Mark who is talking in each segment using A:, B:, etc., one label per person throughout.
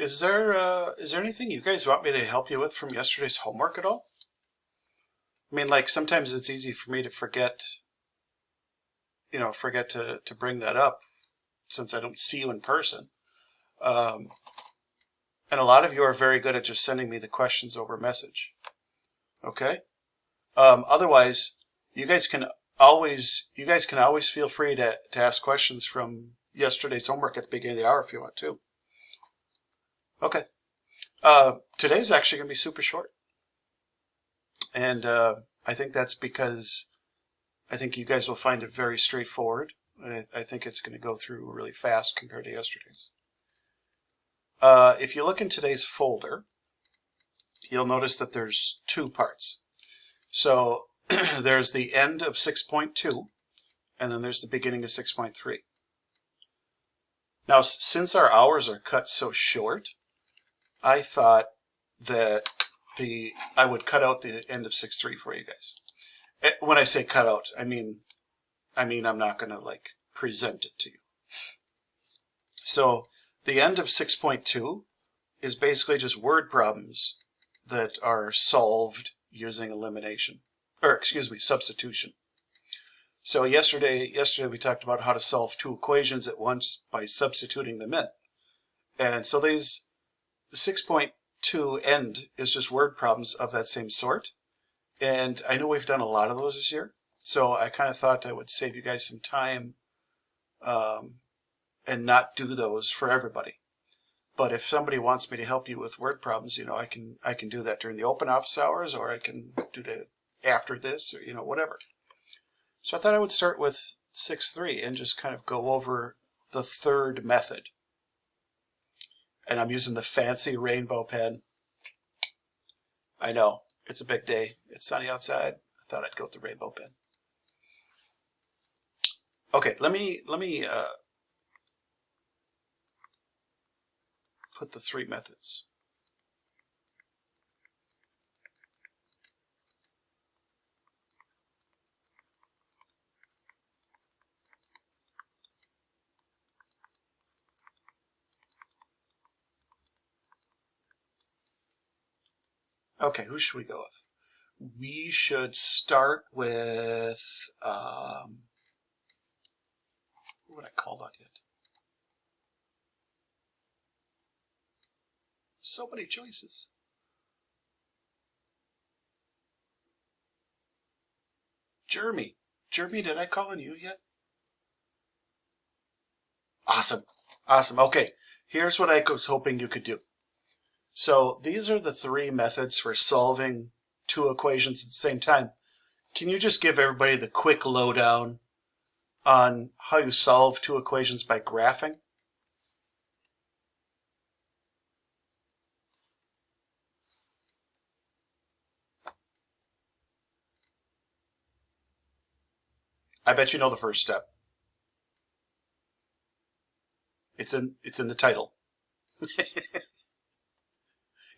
A: is there anything you guys want me to help you with from yesterday's homework at all? I mean, like sometimes it's easy for me to forget, forget to bring that up since I don't see you in person. Um, and a lot of you are very good at just sending me the questions over message. Okay? Otherwise, you guys can always feel free to ask questions from yesterday's homework at the beginning of the hour if you want to. Okay. Today's actually going to be super short. And I think that's because I think you guys will find it very straightforward. I think it's going to go through really fast compared to yesterday's. If you look in today's folder, you'll notice that there's two parts. So there's the end of 6.2, and then there's the beginning of 6.3. Now, since our hours are cut so short, I thought that I would cut out the end of 6.3 for you guys. When I say cut out, I mean I'm not going to like present it to you. So the end of 6.2 is basically just word problems that are solved using substitution. So yesterday we talked about how to solve two equations at once by substituting them in. And so the 6.2 end is just word problems of that same sort. And I know we've done a lot of those this year, so I kind of thought I would save you guys some time and not do those for everybody. But if somebody wants me to help you with word problems, I can do that during the open office hours, or I can do it after this, or whatever. So I thought I would start with 6.3 and just kind of go over the third method. And I'm using the fancy rainbow pen. I know, it's a big day. It's sunny outside. I thought I'd go with the rainbow pen. Okay, let me put the three methods. Okay, who should we go with? We should start with, who would I call on yet? So many choices. Jeremy. Jeremy, did I call on you yet? Awesome. Awesome. Okay, here's what I was hoping you could do. So these are the three methods for solving two equations at the same time. Can you just give everybody the quick lowdown on how you solve two equations by graphing? I bet you know the first step. It's in the title.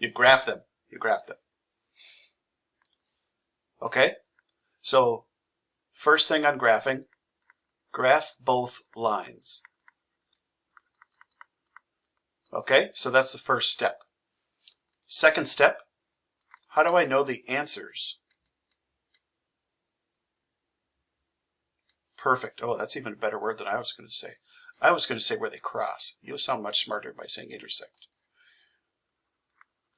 A: You graph them. You graph them. Okay? So, first thing on graphing, graph both lines. Okay? So that's the first step. Second step, how do I know the answers? Perfect. Oh, that's even a better word than I was going to say. I was going to say where they cross. You sound much smarter by saying intersect.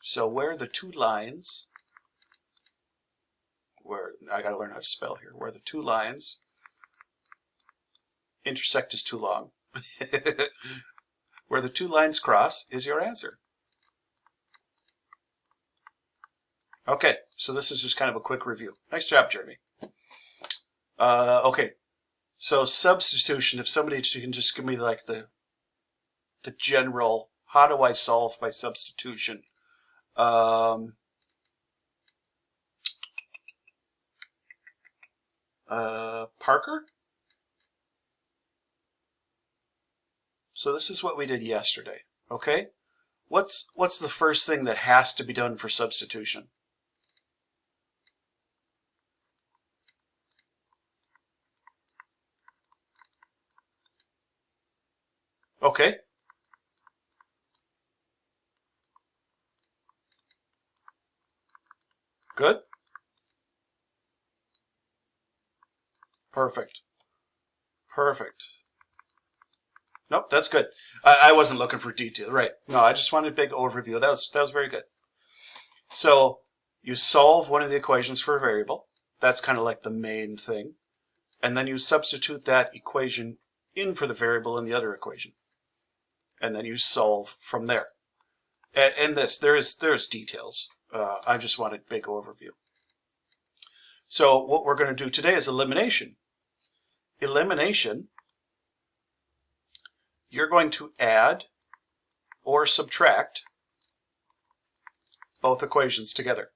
A: So where the two lines, I got to learn how to spell here, where the two lines, intersect is too long. Where the two lines cross is your answer. Okay, so this is just kind of a quick review. Nice job, Jeremy. Okay, so substitution, if somebody can just give me like the general, how do I solve by substitution? Parker? So this is what we did yesterday, okay? What's the first thing that has to be done for substitution? Okay. Good? Perfect. Perfect. Nope, that's good. I wasn't looking for detail, right? No, I just wanted a big overview. That was very good. So you solve one of the equations for a variable. That's kind of like the main thing. And then you substitute that equation in for the variable in the other equation. And then you solve from there. And there's details. I just wanted a big overview. So what we're going to do today is elimination. Elimination, you're going to add or subtract both equations together.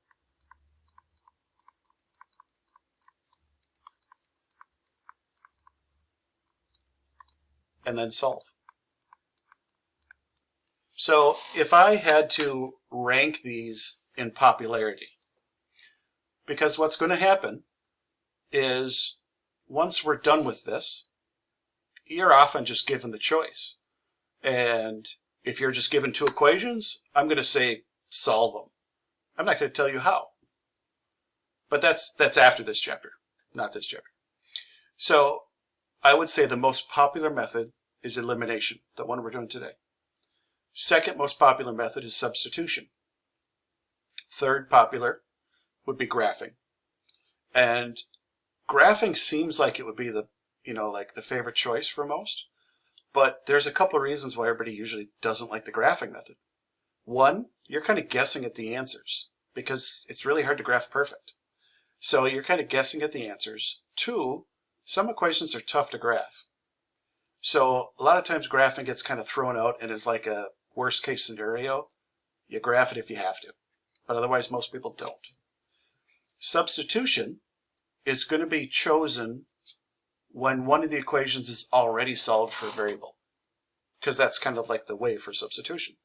A: And then solve. So if I had to rank these in popularity, because what's going to happen is once we're done with this, you're often just given the choice. And if you're just given two equations, I'm going to say solve them. I'm not going to tell you how. But that's after this chapter, not this chapter. So I would say the most popular method is elimination, the one we're doing today. Second most popular method is substitution. Third popular would be graphing. And graphing seems like it would be the, like the favorite choice for most. But there's a couple of reasons why everybody usually doesn't like the graphing method. One, you're kind of guessing at the answers because it's really hard to graph perfect. So you're kind of guessing at the answers. Two, some equations are tough to graph. So a lot of times graphing gets kind of thrown out and is like a worst case scenario. You graph it if you have to, but otherwise most people don't. Substitution is going to be chosen when one of the equations is already solved for a variable, because that's kind of like the way for substitution.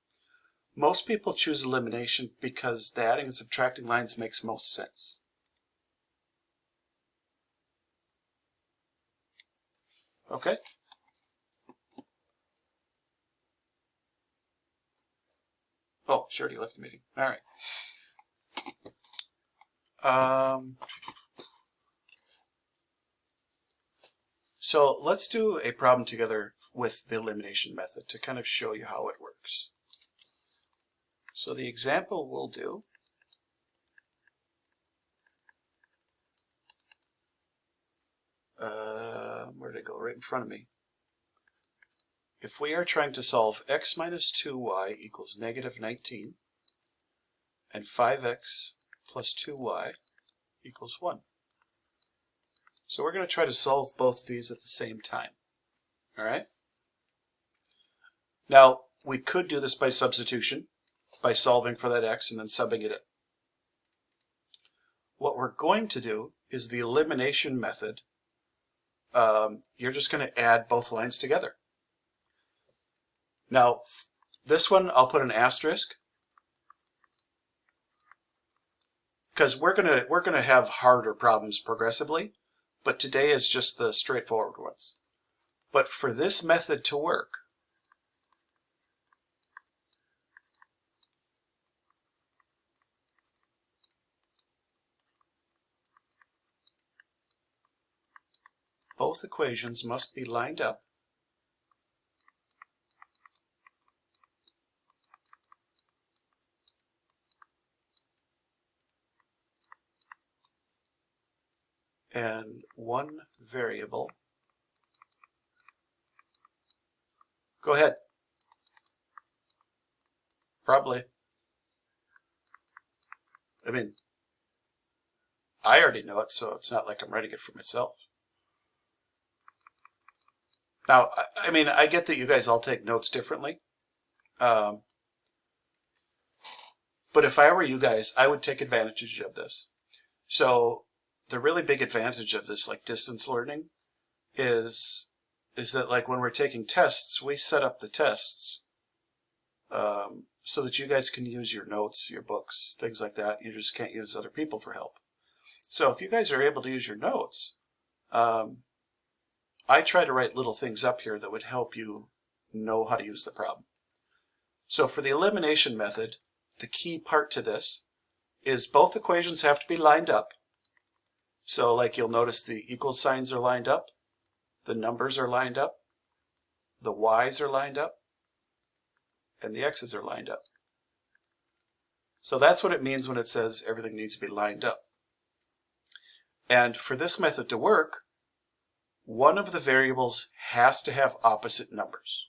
A: Most people choose elimination because the adding and subtracting lines makes most sense. Okay? Oh, she already left the meeting. All right. So let's do a problem together with the elimination method to kind of show you how it works. So the example we'll do where did it go? Right in front of me. If we are trying to solve x minus 2y equals negative 19 and 5x plus 2y equals 1. So we're going to try to solve both of these at the same time. All right? Now, we could do this by substitution, by solving for that x and then subbing it in. What we're going to do is the elimination method. You're just going to add both lines together. Now, this one I'll put an asterisk because we're gonna have harder problems progressively, but today is just the straightforward ones. But for this method to work, both equations must be lined up and one variable. Go ahead. Probably. I mean, I already know it, so it's not like I'm writing it for myself. Now, I mean, I get that you guys all take notes differently. But if I were you guys, I would take advantage of this. So the really big advantage of this, like distance learning, is that like when we're taking tests, we set up the tests so that you guys can use your notes, your books, things like that. You just can't use other people for help. So if you guys are able to use your notes, I try to write little things up here that would help you know how to use the problem. So for the elimination method, the key part to this is both equations have to be lined up. So like you'll notice the equal signs are lined up, the numbers are lined up, the y's are lined up, and the x's are lined up. So that's what it means when it says everything needs to be lined up. And for this method to work, one of the variables has to have opposite numbers.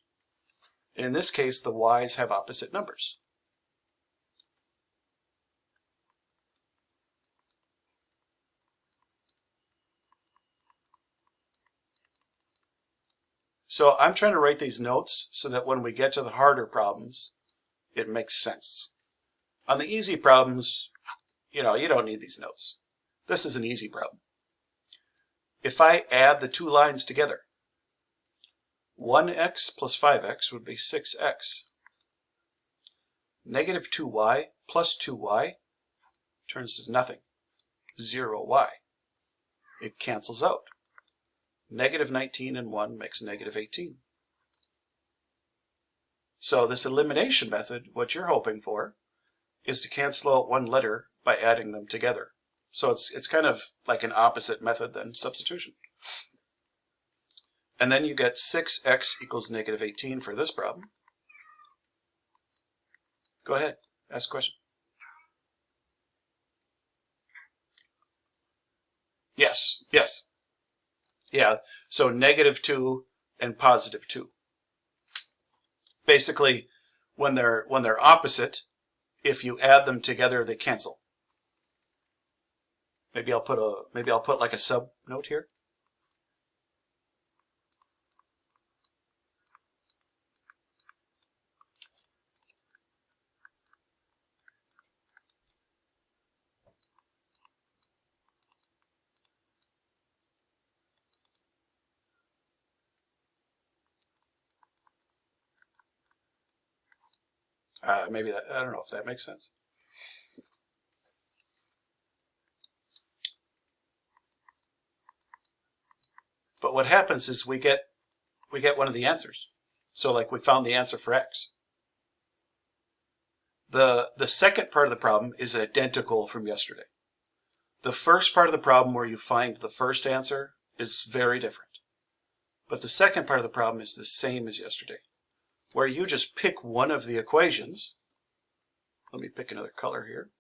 A: In this case, the y's have opposite numbers. So I'm trying to write these notes so that when we get to the harder problems, it makes sense. On the easy problems, you don't need these notes. This is an easy problem. If I add the two lines together, 1x plus 5x would be 6x. Negative 2y plus 2y turns to nothing, 0y. It cancels out. Negative 19 and 1 makes negative 18. So this elimination method, what you're hoping for, is to cancel out one letter by adding them together. So it's kind of like an opposite method than substitution. And then you get 6x equals negative 18 for this problem. Go ahead, ask a question. Yes. Yeah, so negative 2 and positive 2. Basically, when they're opposite, if you add them together, they cancel. Maybe I'll put like a sub note here. Maybe that, I don't know if that makes sense. But what happens is we get one of the answers. So like we found the answer for x. The second part of the problem is identical from yesterday. The first part of the problem where you find the first answer is very different. But the second part of the problem is the same as yesterday, where you just pick one of the equations. Let me pick another color here.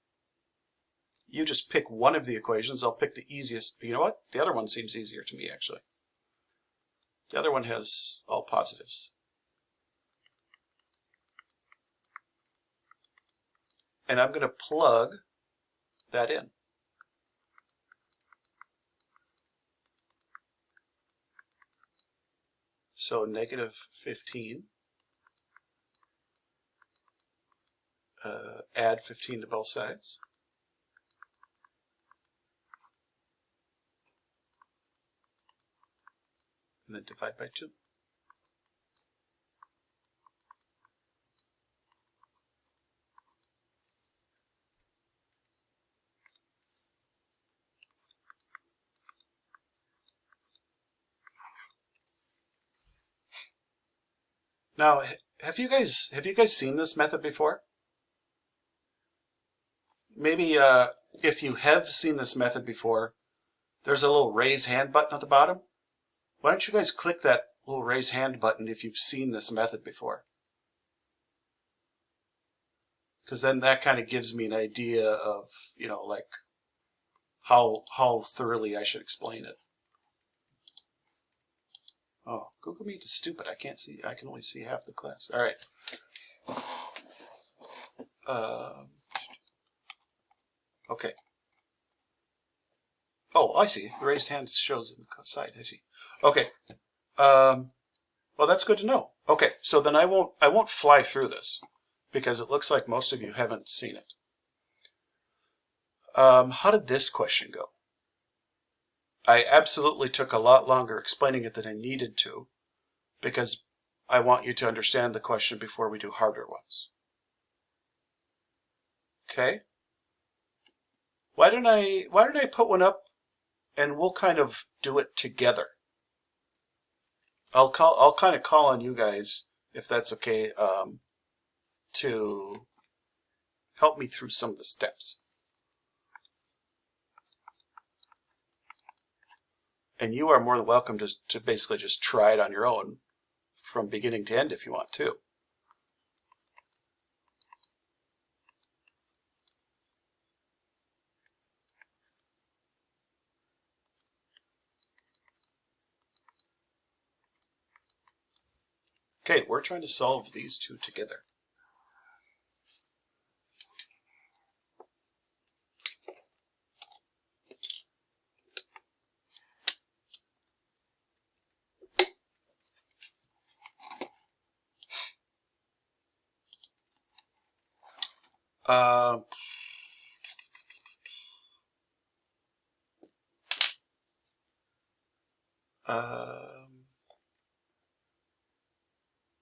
A: You just pick one of the equations. I'll pick the easiest. You know what? The other one seems easier to me, actually. The other one has all positives. And I'm going to plug that in. So negative 15. Add 15 to both sides. And then divide by 2. Now, have you guys seen this method before? Maybe if you have seen this method before, there's a little raise hand button at the bottom. Why don't you guys click that little raise hand button if you've seen this method before? Because then that kind of gives me an idea of, like how thoroughly I should explain it. Oh, Google Meet is stupid. I can't see. I can only see half the class. All right. Okay. Oh, I see. The raised hand shows in the side. I see. Okay. Well, that's good to know. Okay, so then I won't fly through this because it looks like most of you haven't seen it. How did this question go? I absolutely took a lot longer explaining it than I needed to because I want you to understand the question before we do harder ones. Okay? Why don't I put one up and we'll kind of do it together. I'll kind of call on you guys, if that's okay, to help me through some of the steps. And you are more than welcome to basically just try it on your own from beginning to end if you want to. Okay, we're trying to solve these two together. Uh,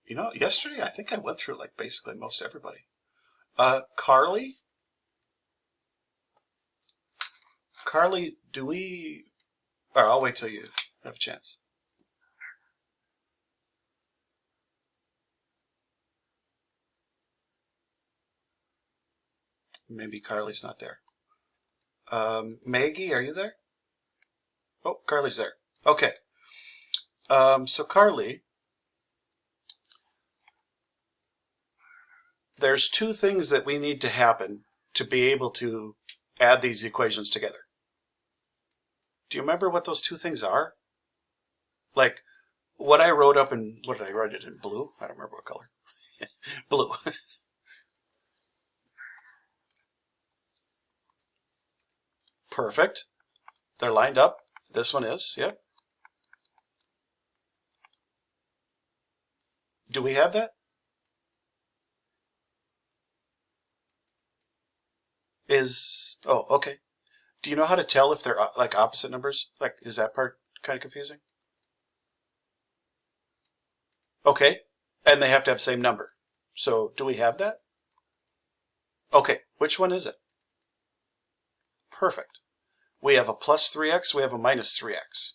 A: you know, yesterday I think I went through like basically most everybody. Carly, do we? Or I'll wait till you have a chance. Maybe Carly's not there. Maggie, are you there? Oh, Carly's there. Okay. So Carly, there's two things that we need to happen to be able to add these equations together. Do you remember what those two things are? Like what I wrote up in, what did I write it in? Blue? I don't remember what color. Blue. Perfect. They're lined up. This one is, yep. Do we have that? Oh, okay. Do you know how to tell if they're like opposite numbers? Like, is that part kind of confusing? Okay. And they have to have same number. So do we have that? Okay. Which one is it? Perfect. We have a plus 3x. We have a minus 3x.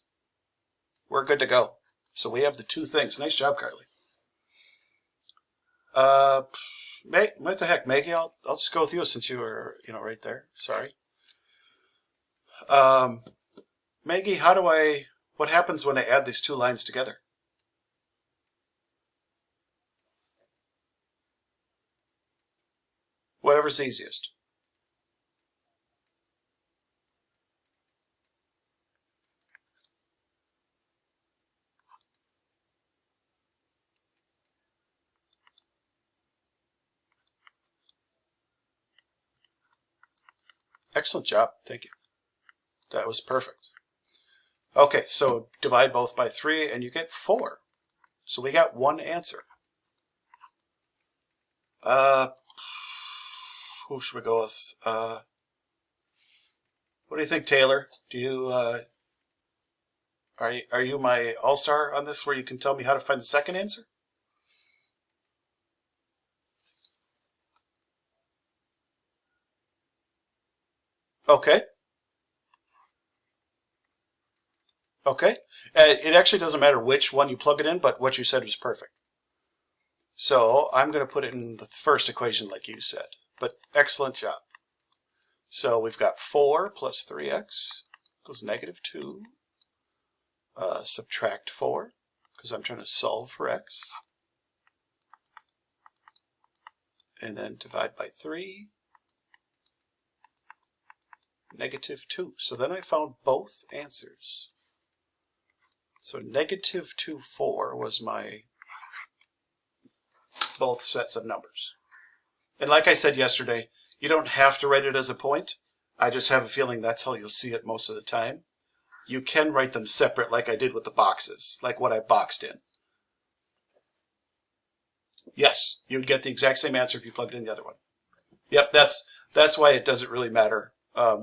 A: We're good to go. So we have the two things. Nice job, Carly. What the heck, Maggie? I'll just go with you since you were, right there. Sorry. Maggie, what happens when I add these two lines together? Whatever's easiest. Excellent job. Thank you. That was perfect. Okay, so divide both by 3 and you get 4. So we got one answer. Who should we go with? What do you think, Taylor? Do you are you my all-star on this where you can tell me how to find the second answer? Okay. Okay. It actually doesn't matter which one you plug it in, but what you said was perfect. So I'm going to put it in the first equation like you said, but excellent job. So we've got 4 plus 3x equals negative 2. Subtract 4, because I'm trying to solve for x. And then divide by 3. Negative 2. So then I found both answers. So negative 2, 4 was my both sets of numbers. And like I said yesterday, you don't have to write it as a point. I just have a feeling that's how you'll see it most of the time. You can write them separate like I did with the boxes, like what I boxed in. Yes, you'd get the exact same answer if you plugged in the other one. Yep, that's why it doesn't really matter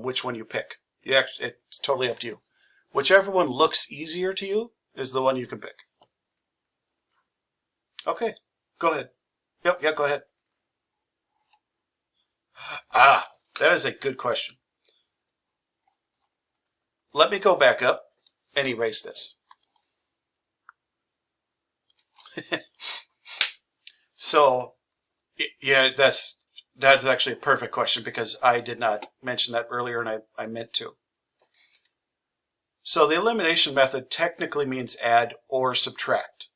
A: which one you pick. It's totally up to you. Whichever one looks easier to you is the one you can pick. Okay, go ahead. Yep, yeah, go ahead. That is a good question. Let me go back up and erase this. So, yeah, that's actually a perfect question because I did not mention that earlier and I meant to. So the elimination method technically means add or subtract.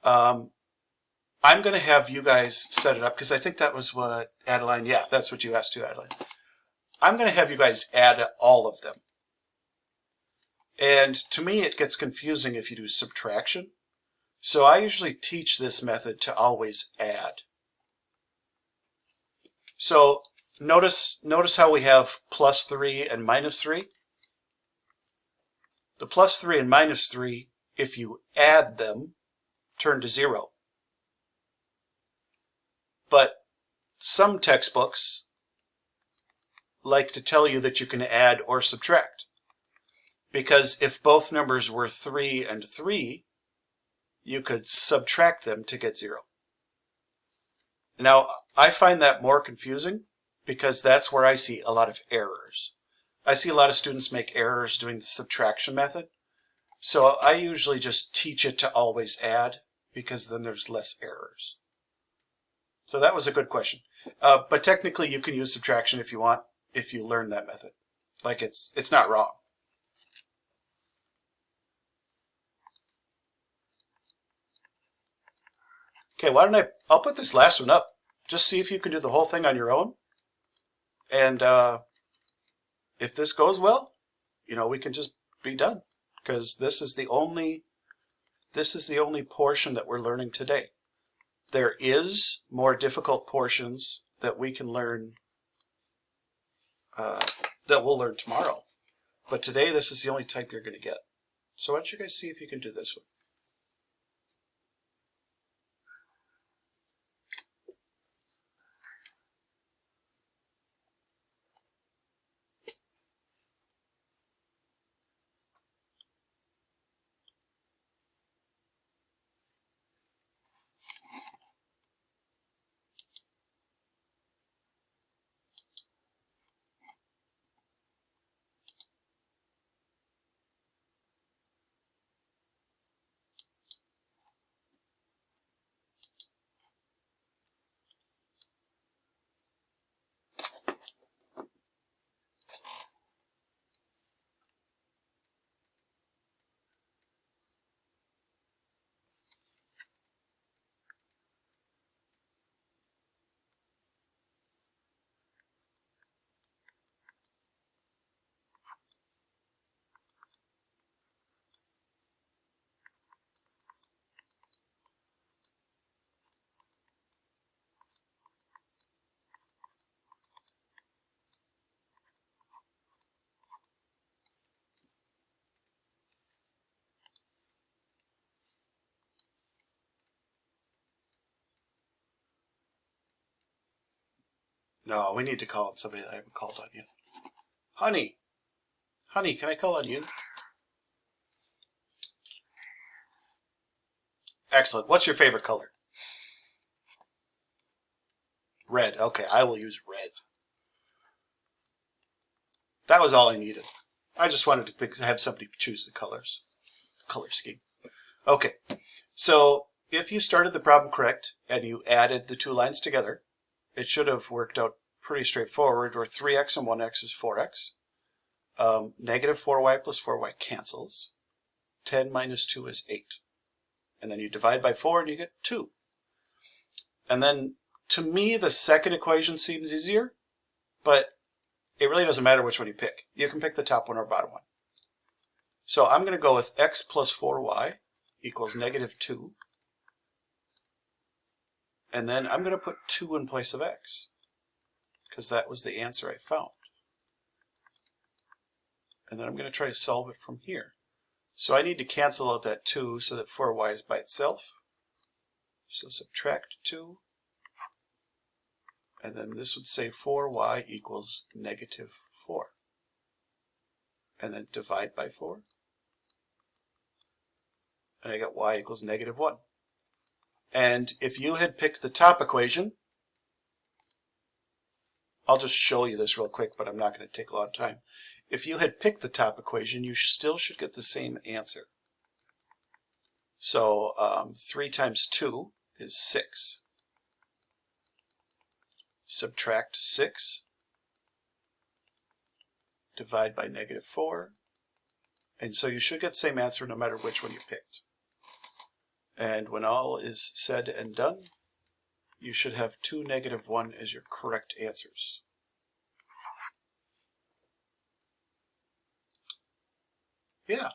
A: I'm going to have you guys set it up because I think that was what Adeline, yeah, that's what you asked to, Adeline. I'm going to have you guys add all of them. And to me, it gets confusing if you do subtraction. So I usually teach this method to always add. So notice how we have plus 3 and minus 3. The plus 3 and minus 3, if you add them, turn to 0. But some textbooks like to tell you that you can add or subtract. Because if both numbers were 3 and 3, you could subtract them to get 0. Now, I find that more confusing because that's where I see a lot of errors. I see a lot of students make errors doing the subtraction method. So I usually just teach it to always add because then there's less errors. So that was a good question. But technically you can use subtraction if you want, if you learn that method. Like it's not wrong. Okay, why don't I'll put this last one up. Just see if you can do the whole thing on your own. And if this goes well, we can just be done. Because this is the only portion that we're learning today. There is more difficult portions that we can learn, that we'll learn tomorrow. But today, this is the only type you're going to get. So why don't you guys see if you can do this one. No, we need to call on somebody that I haven't called on yet. Honey, can I call on you? Excellent. What's your favorite color? Red. Okay, I will use red. That was all I needed. I just wanted to have somebody choose the colors. Color scheme. Okay, so if you started the problem correct and you added the two lines together, it should have worked out pretty straightforward, where 3x and 1x is 4x. Negative 4y plus 4y cancels. 10 minus 2 is 8. And then you divide by 4 and you get 2. And then, to me, the second equation seems easier, but it really doesn't matter which one you pick. You can pick the top one or bottom one. So I'm going to go with x plus 4y equals negative 2. And then I'm going to put 2 in place of x, because that was the answer I found. And then I'm going to try to solve it from here. So I need to cancel out that 2 so that 4y is by itself. So subtract 2. And then this would say 4y equals negative 4. And then divide by 4. And I got y equals negative 1. And if you had picked the top equation, I'll just show you this real quick, but I'm not going to take a long time. If you had picked the top equation, you still should get the same answer. So 3 times 2 is 6. Subtract 6. Divide by negative 4. And so you should get the same answer no matter which one you picked. And when all is said and done, you should have 2, -1 as your correct answers. Yeah.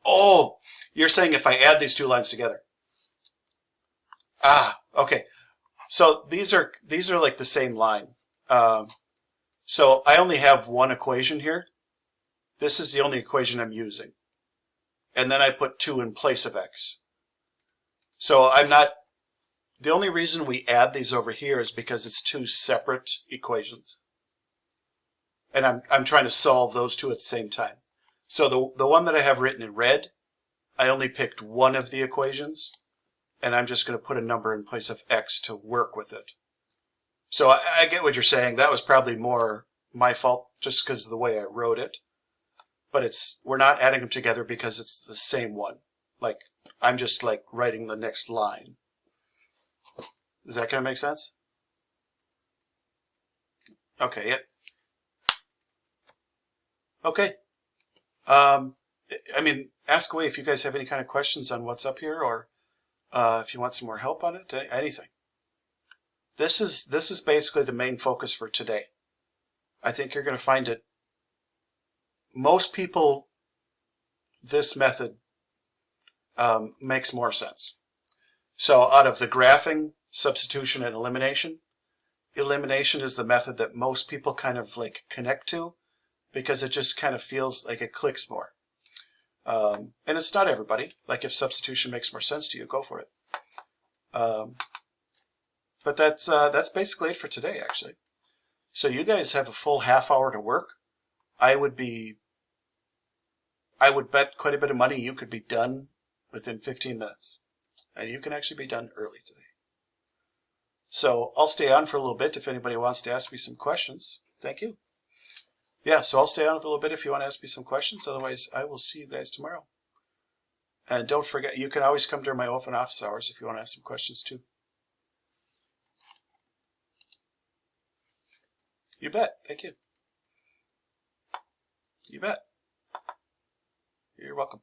A: Oh, you're saying if I add these 2 lines together. Ah, okay. So these are like the same line. So I only have one equation here. This is the only equation I'm using. And then I put 2 in place of x. So the only reason we add these over here is because it's 2 separate equations. And I'm trying to solve those 2 at the same time. So the one that I have written in red, I only picked one of the equations, and I'm just going to put a number in place of x to work with it. So I get what you're saying. That was probably more my fault just because of the way I wrote it. But we're not adding them together because it's the same one. Like, I'm just like writing the next line. Is that going to make sense? Okay, yeah. Okay. I mean, ask away if you guys have any kind of questions on what's up here, or if you want some more help on it, anything. This is basically the main focus for today. I think you're going to find it. Most people, this method makes more sense. So out of the graphing, substitution, and elimination, elimination is the method that most people kind of like connect to because it just kind of feels like it clicks more. And it's not everybody. Like if substitution makes more sense to you, go for it. But that's basically it for today, actually. So you guys have a full half hour to work. I would bet quite a bit of money you could be done within 15 minutes. And you can actually be done early today. So I'll stay on for a little bit if anybody wants to ask me some questions. Thank you. Yeah, so I'll stay on for a little bit if you want to ask me some questions. Otherwise, I will see you guys tomorrow. And don't forget, you can always come during my open office hours if you want to ask some questions too. You bet. Thank you. You bet. You're welcome.